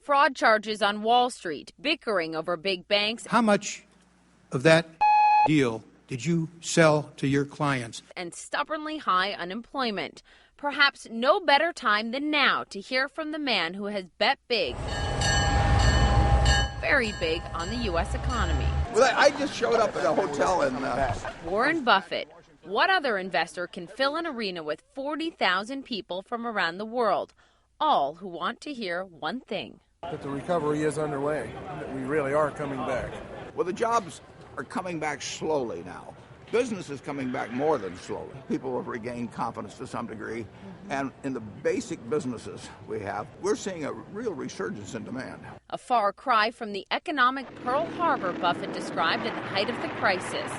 Fraud charges on Wall Street, bickering over big banks. How much of that deal did you sell to your clients? And stubbornly high unemployment. Perhaps no better time than now to hear from the man who has bet big, very big, on the U.S. economy. Well, I just showed up at a hotel in Warren Buffett. What other investor can fill an arena with 40,000 people from around the world, all who want to hear one thing? That the recovery is underway, that we really are coming back. Well, the jobs are coming back slowly now. Business is coming back more than slowly. People have regained confidence to some degree. And in the basic businesses we're seeing a real resurgence in demand. A far cry from the economic Pearl Harbor Buffett described at the height of the crisis.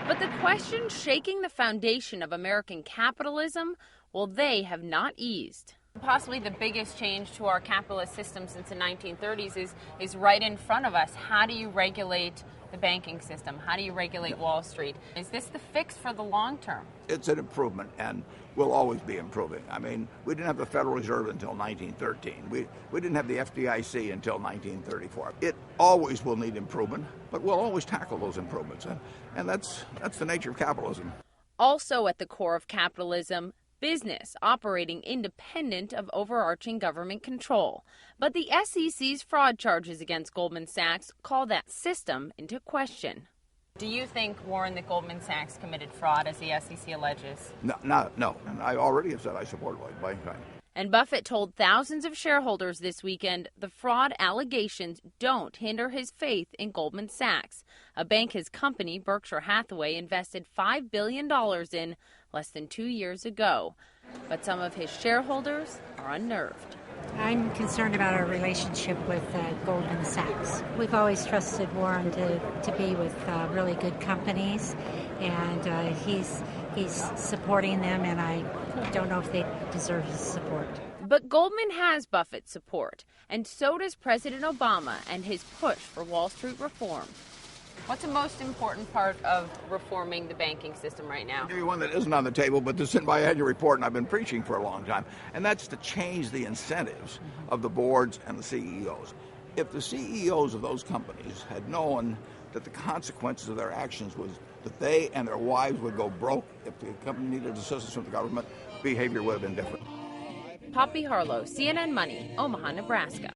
But the questions shaking the foundation of American capitalism, well, they have not eased. Possibly the biggest change to our capitalist system since the 1930s is right in front of us. How do you regulate the banking system? How do you regulate Wall Street? Is this the fix for the long term? It's an improvement, and we'll always be improving. I mean, we didn't have the Federal Reserve until 1913. We didn't have the FDIC until 1934. It always will need improvement, but we'll always tackle those improvements, and that's the nature of capitalism. Also at the core of capitalism, business operating independent of overarching government control. But the SEC's fraud charges against Goldman Sachs call that system into question. Do you think, Warren, that Goldman Sachs committed fraud, as the SEC alleges? No. And I already have said I support Lloyd Blankfein. And Buffett told thousands of shareholders this weekend the fraud allegations don't hinder his faith in Goldman Sachs, a bank his company, Berkshire Hathaway, invested $5 billion in less than 2 years ago. But some of his shareholders are unnerved. I'm concerned about our relationship with Goldman Sachs. We've always trusted Warren to be with really good companies, and he's supporting them, and I don't know if they deserve his support. But Goldman has Buffett's support, and so does President Obama and his push for Wall Street reform. What's the most important part of reforming the banking system right now? I'll give you one that isn't on the table, but this is in my annual report, and I've been preaching for a long time, and that's to change the incentives of the boards and the CEOs. If the CEOs of those companies had known that the consequences of their actions was that they and their wives would go broke if the company needed assistance from the government, behavior would have been different. Poppy Harlow, CNN Money, Omaha, Nebraska.